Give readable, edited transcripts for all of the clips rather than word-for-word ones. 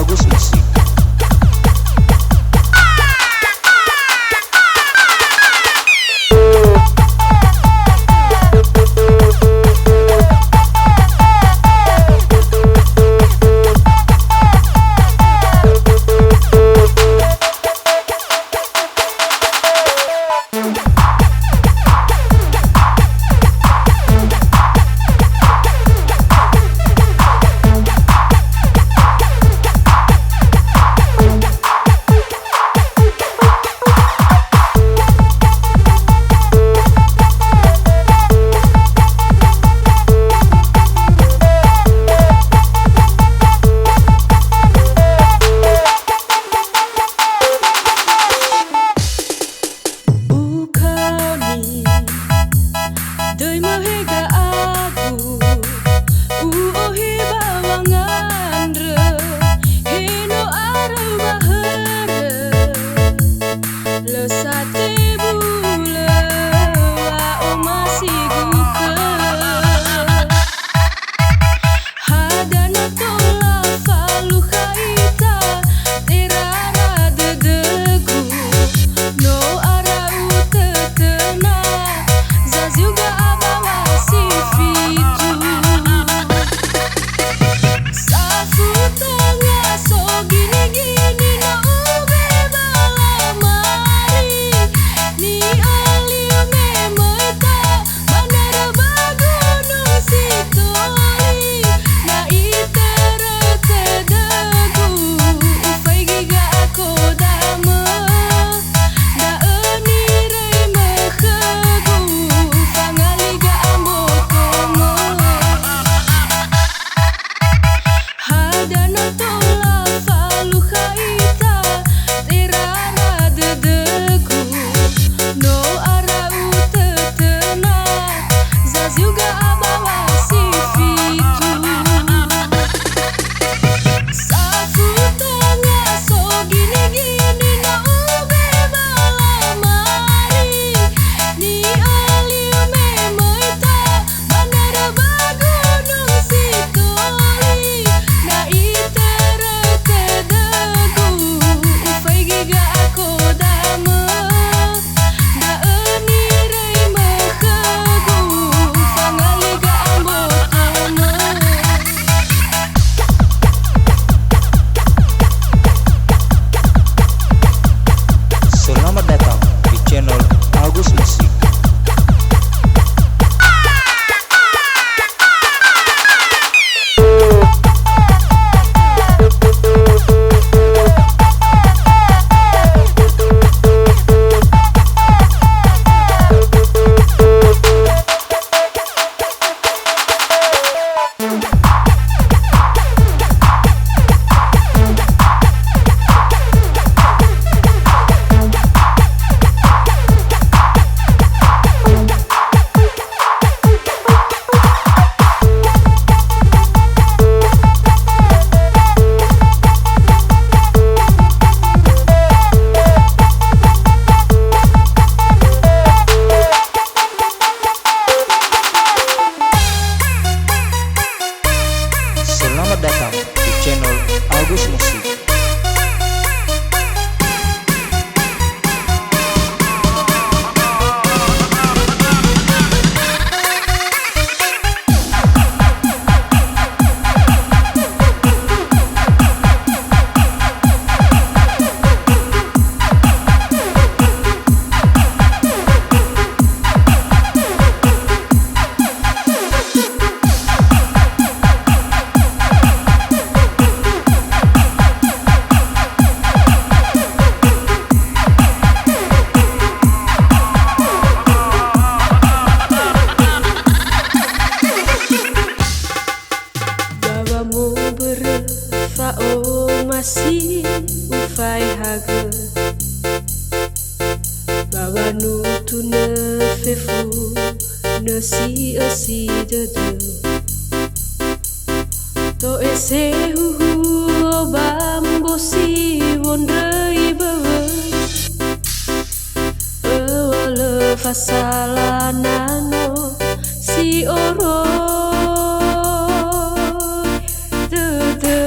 Agus Musik. Agus Musik. Masih ufai haga bawa nutu ne fefu ne si dede to ese hu bambo si wondrei bawa wala fasala nano si oro dede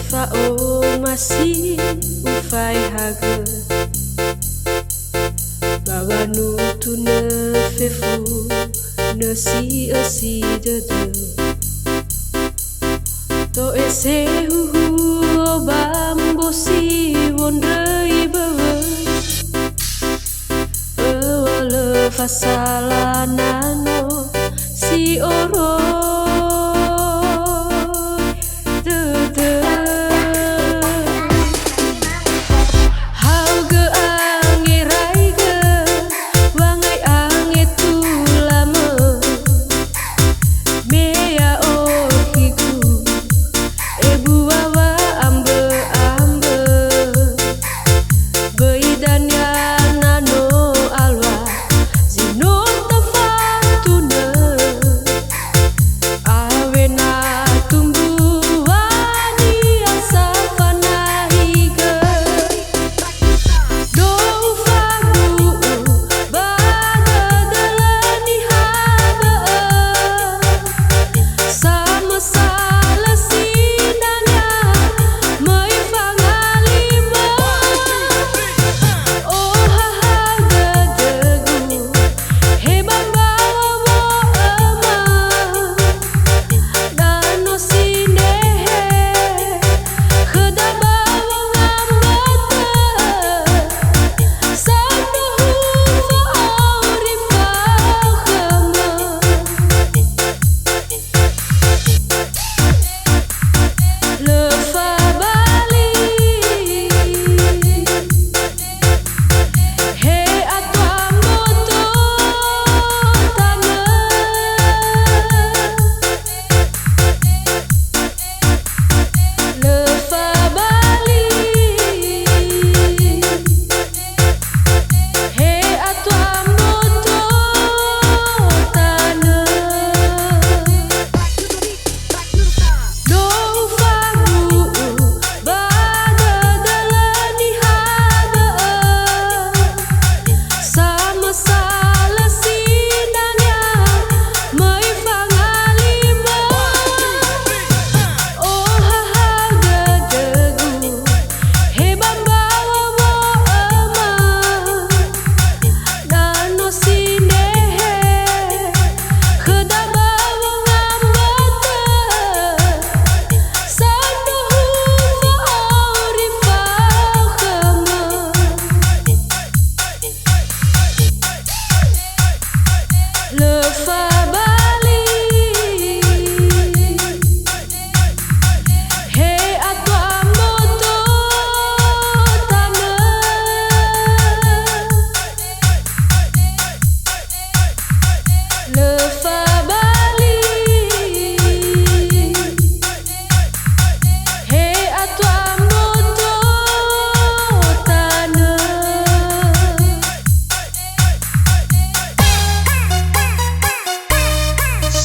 Fao masih ufai haga Bawa nutu ne fefu ne si osi dede To ese huhu bambo si wondrei bawa Ewale fasala nano si oro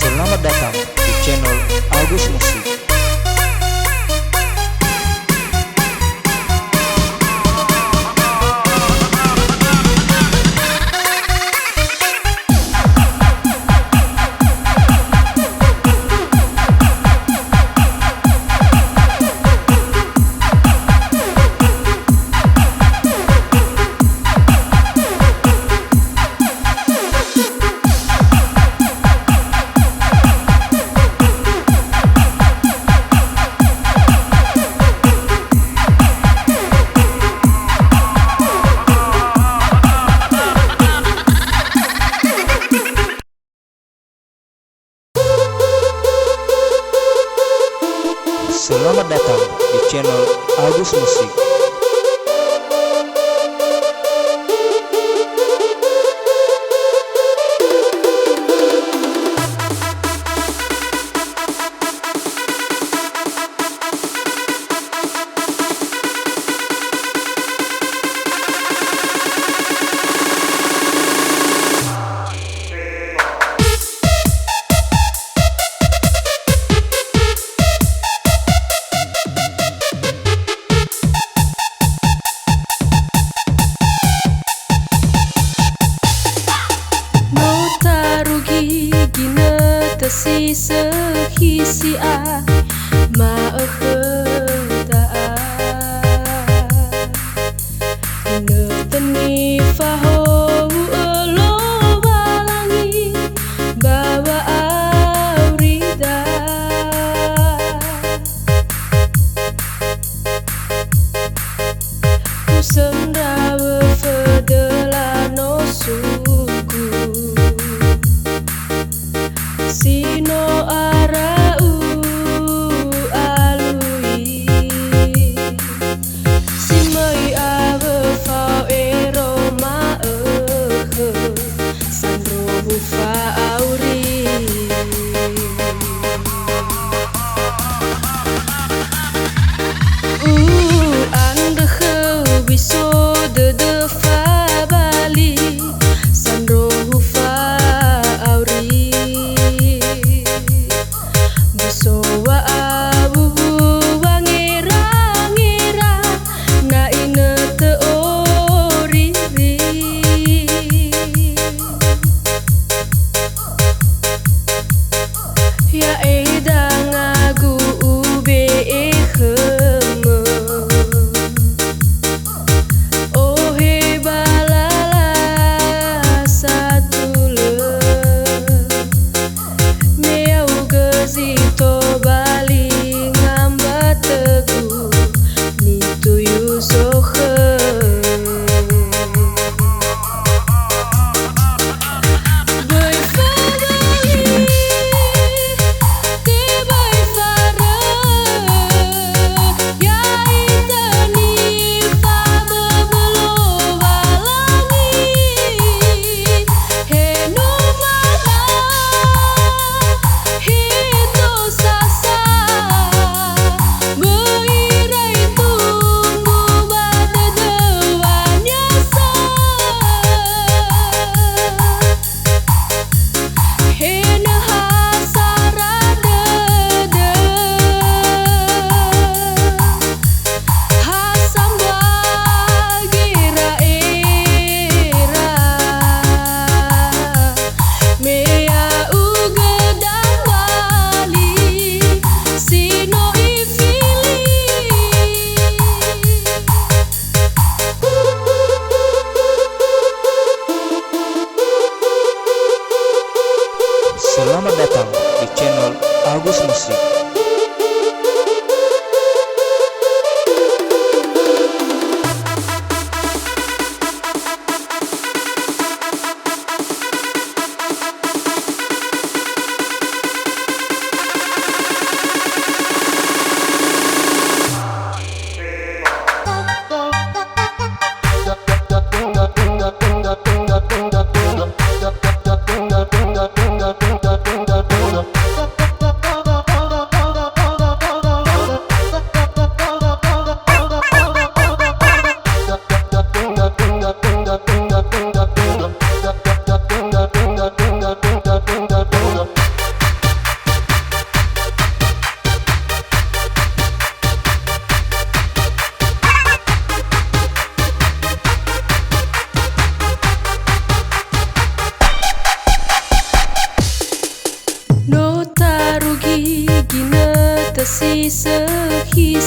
Selamat datang di channel Agus Musik. Selamat datang di channel Agus Musik.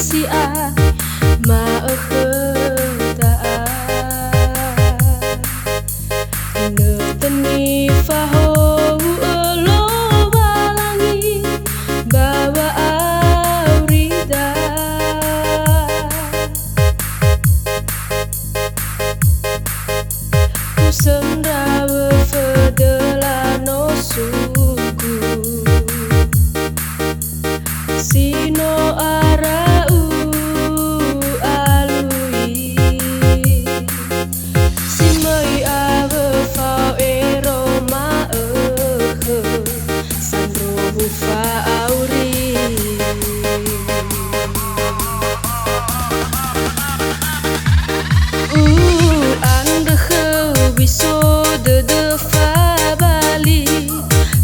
si a ma khta ine teni faho lo balangi bawa aurida sendawa fedelano suku sino arau alui simai ave fao eroma sandro hufa auri so de fa bali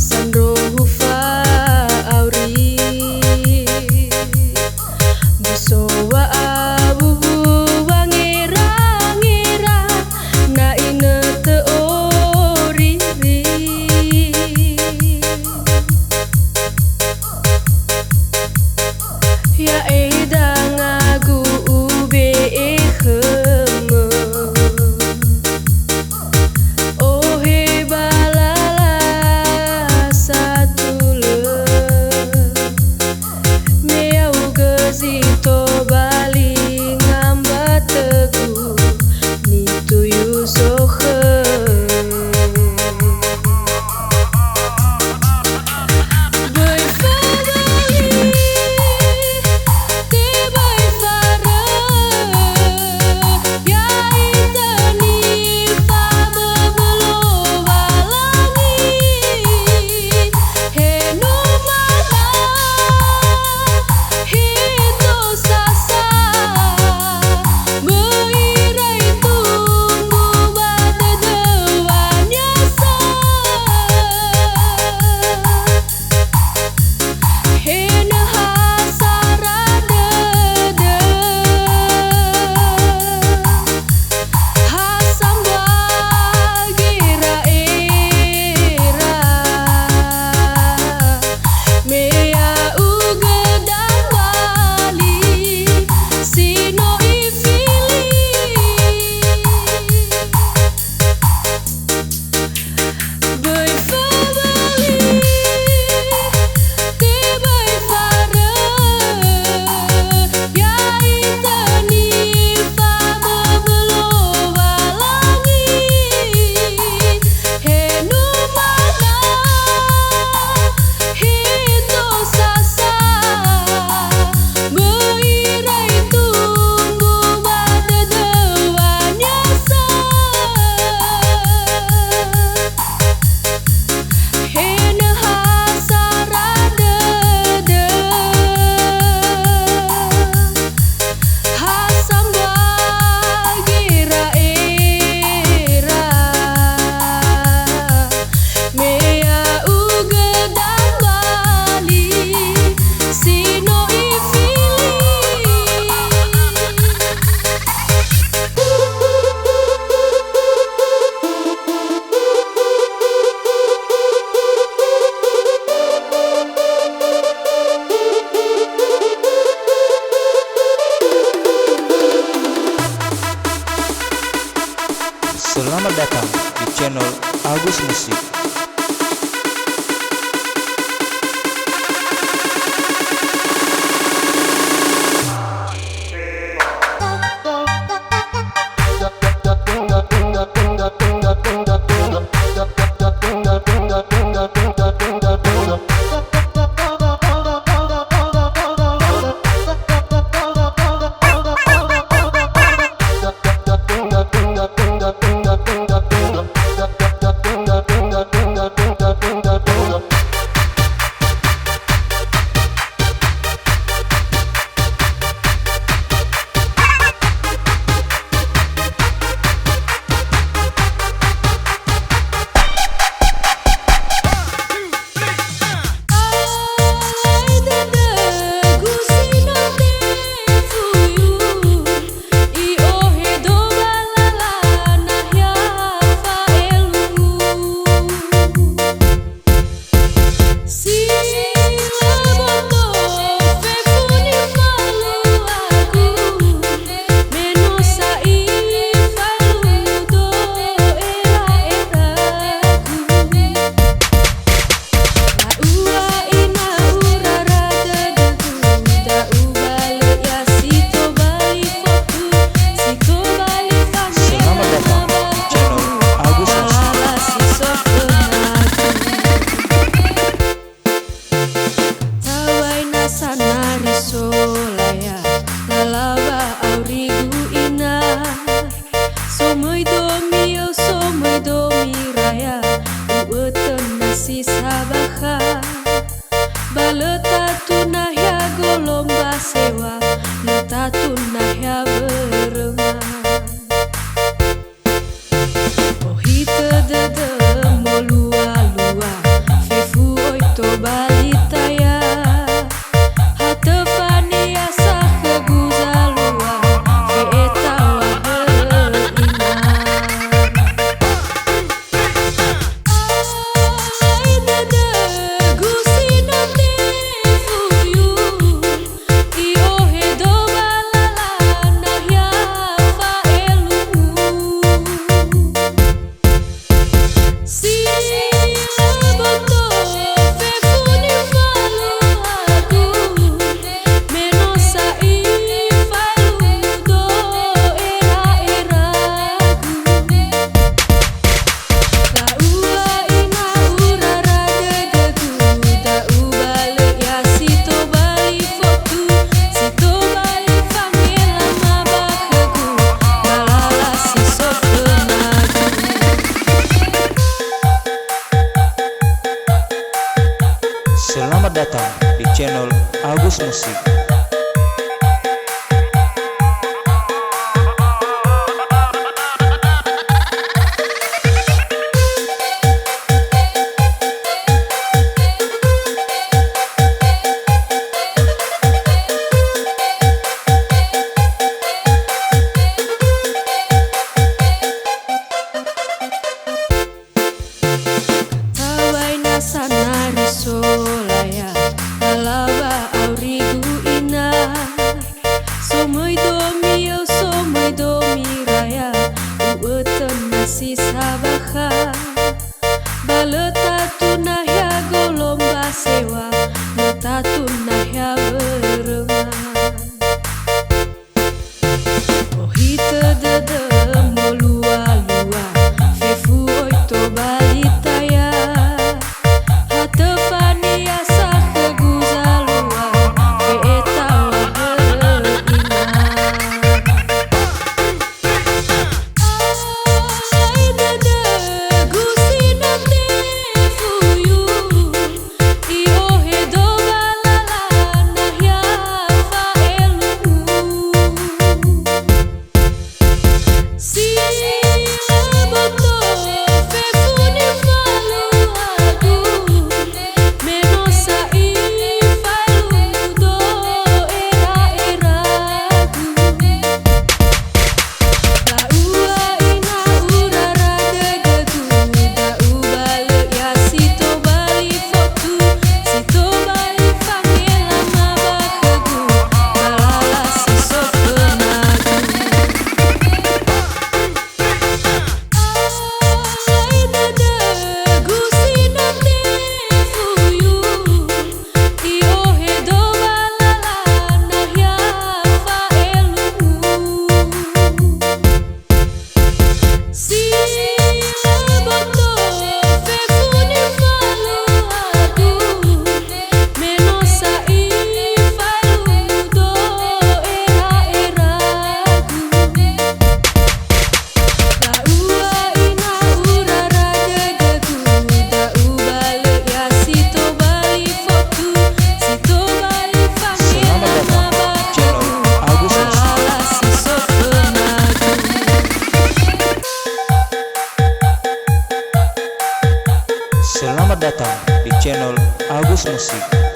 sandro hufa auri biso wa abu wangira ngira na ine te ori ya edang agu ube kheme to bali ngamba tegu ni tuyu sohe bai fadali te bai fara ya itani fa belo balangi he no mana sasa beirai tumbu bada dewanya sa hena hasara dede hasam bagira era mea ugedang bali sino ifili bai fabali te bai fara ya itani fa belo balangi he no mana hito sasa beirai tumbu bada dewanya sa hena hasara dede hasam bagira era mea ugedang bali sino ifili Selamat datang di channel Agus Musik. tatu nah ya beremang. Oh hita dede mo lua-lua fefu oito balita ya hata fani asa keguzalua feeta wahel iman. Ai dede gusino te fuyu io hedo balala nah ya faelu si boto fefuni falu hadu menosa I falu do era la ua ina urara dedeku da ubale ya sito bali fotu sito bali famila mabakaku balala si sofenadu. Selamat datang di channel Agus Musik. Tawai nasana risolaya alaba aurigu ina somoi domi raya uetan nasi sabaha baletatu nah ya golomba sewa letatu nah ya beremang. Oh hita dede mo lua-lua fefu oito balita ya hata fani asa keguzalua feeta wahel iman. Ai dede gusino te fuyu io hedo balala nah ya faelu si boto fefuni falu hadu menosa I falu do era la ua ina urara dedeku da ubale ya sito bali fotu sito bali famila mabakaku balala si sofenadu. Ai dede gusino te fuyu io hedo balala nah ya faelu si boto fefuni falu hadu menosa I falu do era la ua ina urara dedeku da ubale ya sito bali fotu sito bali famila mabakaku balala si sofenadu. Selamat datang di channel Agus Musik.